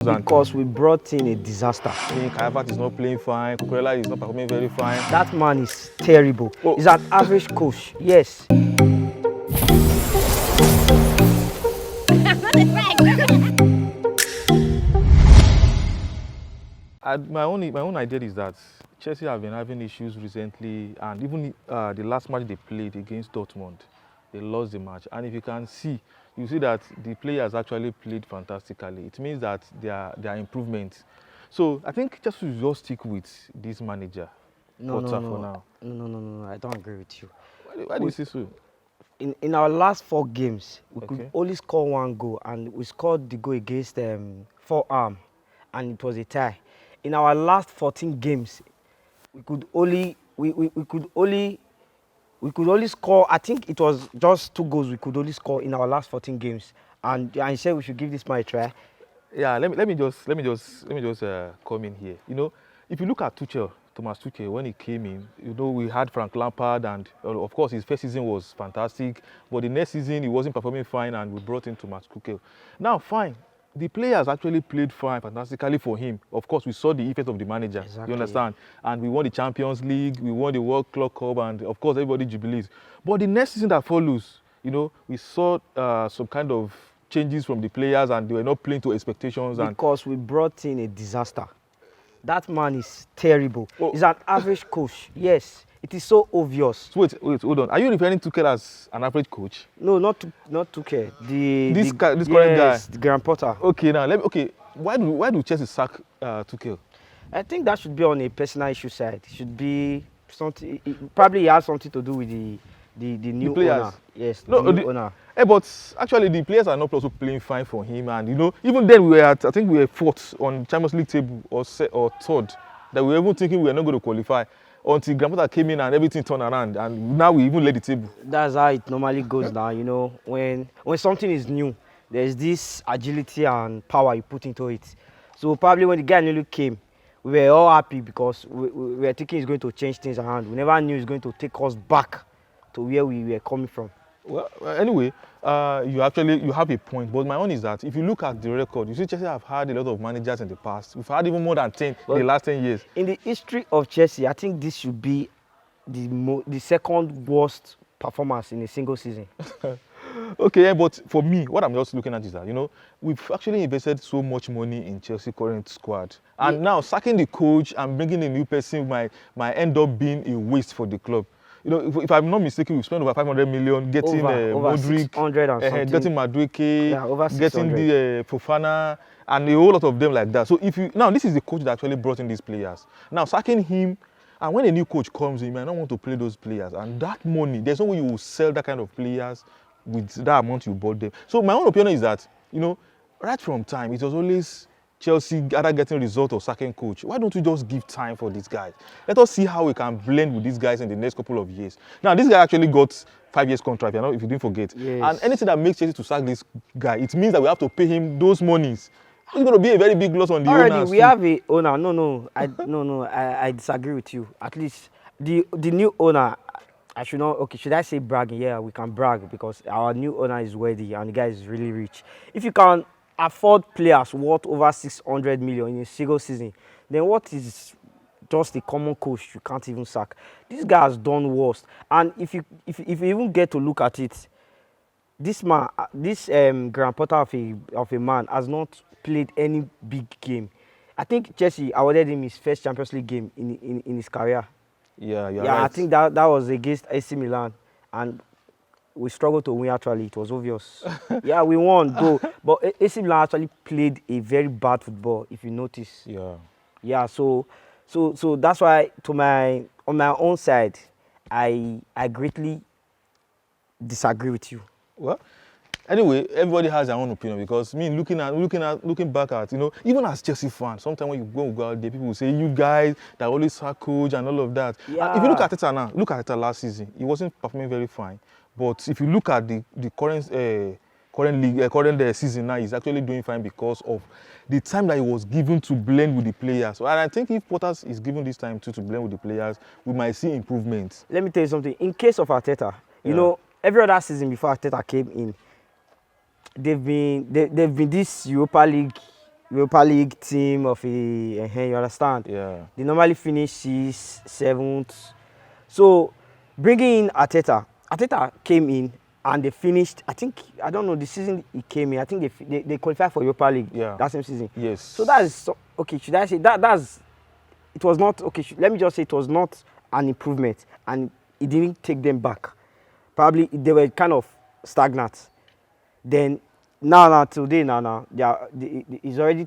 Because we brought in a disaster. Kayafat is not playing fine. Kugjay is not performing very fine. That man is terrible. Oh. He's an average coach. Yes. My own idea is that Chelsea have been having issues recently, and even the last match they played against Dortmund, they lost the match. And if you can see, you see that the players actually played fantastically. It means that there are improvements. So I think Chelsea should just stick with this manager. No, for now. No. I don't agree with you. Why do you say so? In our last 4 games, we could Okay. only score 1 goal, and we scored the goal against Forearm, and it was a tie. In our last 14 games, we could only score. I think it was just 2 goals we could only score in our last 14 games, and I said we should give this man a try. Yeah, let me just come in here. You know, if you look at Thomas Tuchel, when he came in, you know, we had Frank Lampard, and of course his first season was fantastic, but the next season he wasn't performing fine, and we brought in Thomas Tuchel. Now, fine, the players actually played fine, fantastically for him. Of course, we saw the effect of the manager. Exactly. You understand? And we won the Champions League, we won the World Club Cup, and of course everybody jubilees. But the next season that follows, you know, we saw some kind of changes from the players, and they were not playing to expectations. Because we brought in a disaster. That man is terrible. Oh. He's an average coach. Yes, it is so obvious. So wait, hold on. Are you referring to Tuchel as an average coach? No, not Tuchel. This current guy. The Graham Potter. Okay, now why do Chelsea sack Tuchel? I think that should be on a personal issue side. It should be something. Probably has something to do with the new players. owner. Yes, No, the new owner. But actually the players are not also playing fine for him, and you know, even then I think we were 4th on Champions League table or 3rd, that we were even thinking we were not going to qualify until Graham Potter came in and everything turned around, and now we even led the table. That's how it normally goes now. You know, when something is new, there's this agility and power you put into it. So probably when the guy newly came, we were all happy because we were thinking he's going to change things around. We never knew he's going to take us back to where we were coming from. Well, anyway, you have a point, but my own is that if you look at the record, you see Chelsea have had a lot of managers in the past. We've had even more than 10 in the last 10 years. In the history of Chelsea, I think this should be the second worst performance in a single season. Okay, yeah, but for me, what I'm just looking at is that, you know, we've actually invested so much money in Chelsea current squad, and now sacking the coach and bringing a new person might end up being a waste for the club. You know, if I'm not mistaken, we spent over 500 million getting over Modric, 600 and something. getting Madueke, over 600. getting the Fofana, and a whole lot of them like that. So now this is the coach that actually brought in these players. Now sacking him, and when a new coach comes in, you might not want to play those players, and that money, there's no way you will sell that kind of players with that amount you bought them. So my own opinion is that, you know, right from time, it was always Chelsea either getting result or sacking coach. Why don't we just give time for these guys? Let us see how we can blend with these guys in the next couple of years. Now, this guy actually got 5 years contract, you know, if you didn't forget. Yes. And anything that makes Chelsea to sack this guy, it means that we have to pay him those monies. It's going to be a very big loss on the owners. Already, we have a owner. No, I disagree with you. At least the new owner, I should not. Okay, should I say bragging? Yeah, we can brag because our new owner is worthy and the guy is really rich. If you can afford players worth over 600 million in a single season, then what is just a common coach you can't even sack? This guy has done worse. And if you even get to look at it, this man, Graham Potter of a man has not played any big game. I think Chelsea awarded him his first Champions League game in his career. Yeah, right. I think that was against AC Milan, and we struggled to win. Actually, it was obvious. Yeah, we won, though, but AC Milan actually played a very bad football, if you notice. Yeah. So that's why on my own side, I greatly disagree with you. Well, anyway, everybody has their own opinion, because me looking back at, you know, even as Chelsea fans, sometimes when you go out there, people will say, you guys that always sack coach and all of that. Yeah. And if you look at Arteta now, look at Arteta last season, he wasn't performing very fine. But if you look at the current season now, he's actually doing fine because of the time that he was given to blend with the players. So, and I think if Potter is given this time too to blend with the players, we might see improvements. Let me tell you something. In case of Arteta, you know, every other season before Arteta came in, they've been this Europa League Europa League team of a, you understand? Yeah. They normally finish 6th, 7th. So bringing in Arteta came in and they finished. I think I don't know the season he came in. I think they qualified for Europa League Yeah. that same season. Yes. So that is okay. Should I say that's it was not okay. Let me just say it was not an improvement, and it didn't take them back. Probably they were kind of stagnant. Then today he's already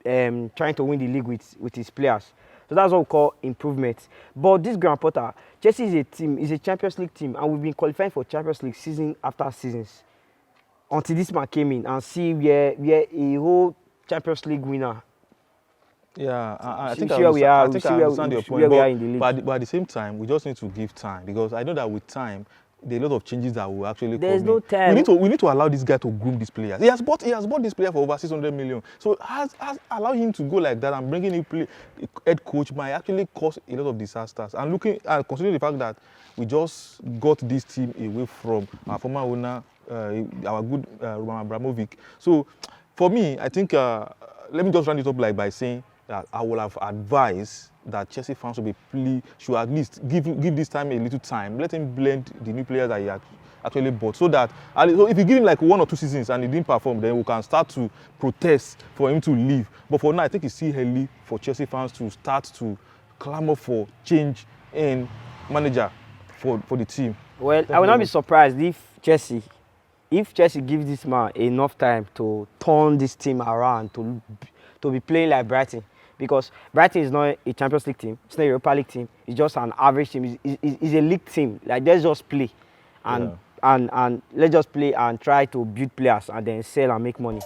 trying to win the league with his players. So that's what we call improvement. But this Graham Potter, Chelsea is a team, is a Champions League team, and we've been qualifying for Champions League season after seasons until this man came in and see we're a whole Champions League winner. Yeah, I See think where we are. I think See I where understand your where point, we are in the league. but at the same time, we just need to give time because I know that with time, there are a lot of changes that will actually There's come no in. time. We need to allow this guy to groom these players. He has bought this player for over 600 million. So allow him to go like that and bringing in head coach might actually cause a lot of disasters. And considering the fact that we just got this team away from our former owner, our good Roman Abramovich. So for me, I think let me just round it up by saying that I would have advised that Chelsea fans should at least give this time a little time. Let him blend the new players that he actually bought, so that so if you give him like 1 or 2 seasons and he didn't perform, then we can start to protest for him to leave. But for now, I think it's still early for Chelsea fans to start to clamor for change in manager for the team. Well, I will not be surprised if Chelsea gives this man enough time to turn this team around to be playing like Brighton. Because Brighton is not a Champions League team, it's not a Europa League team, it's just an average team, it's a league team. Like, let's just play and let's just play and try to build players and then sell and make money.